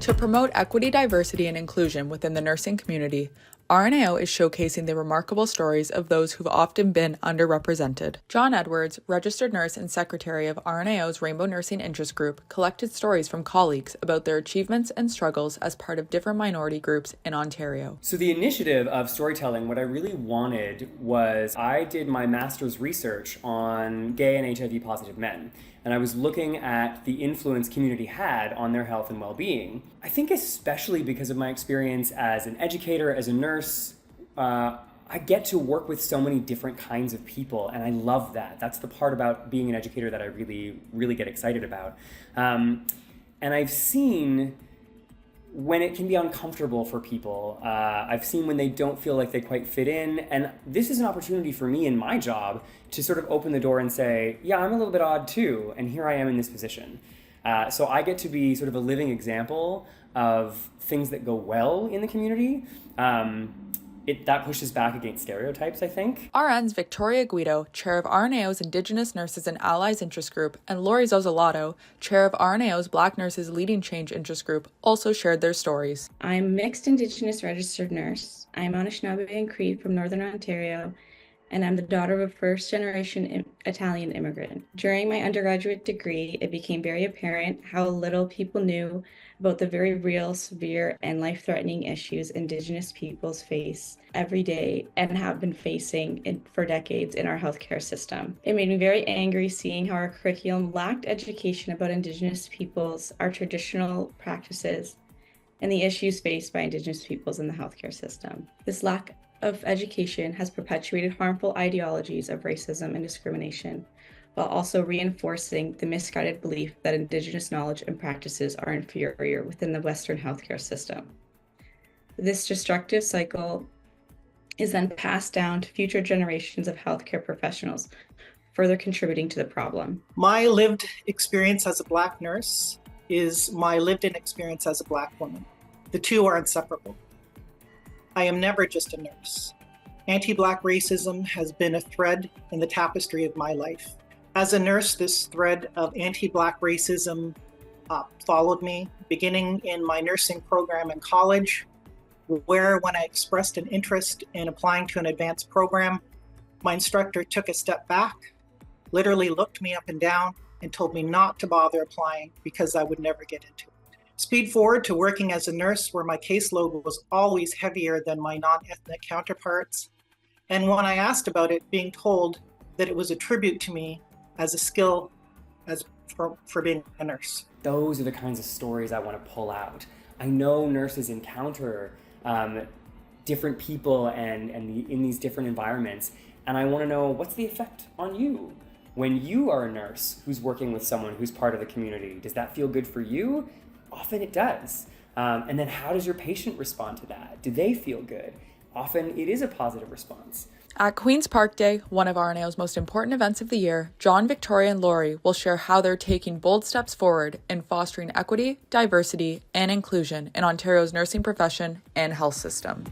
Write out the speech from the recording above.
To promote equity, diversity, and inclusion within the nursing community, RNAO is showcasing the remarkable stories of those who've often been underrepresented. John Edwards, registered nurse and secretary of RNAO's Rainbow Nursing Interest Group, collected stories from colleagues about their achievements and struggles as part of different minority groups in Ontario. So the initiative of storytelling, what I really wanted was I did my master's research on gay and HIV positive men. And I was looking at the influence community had on their health and well-being. I think especially because of my experience as an educator, as a nurse, I get to work with so many different kinds of people, and I love that. That's the part about being an educator that I really, really get excited about. And I've seen when it can be uncomfortable for people. I've seen when they don't feel like they quite fit in. And this is an opportunity for me in my job to sort of open the door and say, yeah, I'm a little bit odd too, and here I am in this position. So I get to be sort of a living example of things that go well in the community. That pushes back against stereotypes, I think. RN's Victoria Guido, chair of RNAO's Indigenous Nurses and Allies Interest Group, and Lori Zozzolotto, chair of RNAO's Black Nurses Leading Change Interest Group, also shared their stories. I'm mixed Indigenous registered nurse. I'm Anishinaabe and Cree from Northern Ontario, and I'm the daughter of a first-generation Italian immigrant. During my undergraduate degree, it became very apparent how little people knew about the very real, severe, and life-threatening issues Indigenous peoples face every day and have been facing for decades in our healthcare system. It made me very angry seeing how our curriculum lacked education about Indigenous peoples, our traditional practices, and the issues faced by Indigenous peoples in the healthcare system. This lack of education has perpetuated harmful ideologies of racism and discrimination, while also reinforcing the misguided belief that Indigenous knowledge and practices are inferior within the Western healthcare system. This destructive cycle is then passed down to future generations of healthcare professionals, further contributing to the problem. My lived experience as a Black nurse is my lived-in experience as a Black woman. The two are inseparable. I am never just a nurse. Anti-Black racism has been a thread in the tapestry of my life. As a nurse, this thread of anti-Black racism followed me, beginning in my nursing program in college, where when I expressed an interest in applying to an advanced program, my instructor took a step back, literally looked me up and down, and told me not to bother applying because I would never get into it. Speed forward to working as a nurse where my caseload was always heavier than my non-ethnic counterparts. And when I asked about it, being told that it was a tribute to me as a skill for being a nurse. Those are the kinds of stories I want to pull out. I know nurses encounter different people and in these different environments, and I want to know what's the effect on you when you are a nurse who's working with someone who's part of the community. Does that feel good for you? Often it does. And then how does your patient respond to that? Do they feel good? Often it is a positive response. At Queen's Park Day, one of RNAO's most important events of the year, John, Victoria, and Lori will share how they're taking bold steps forward in fostering equity, diversity, and inclusion in Ontario's nursing profession and health system.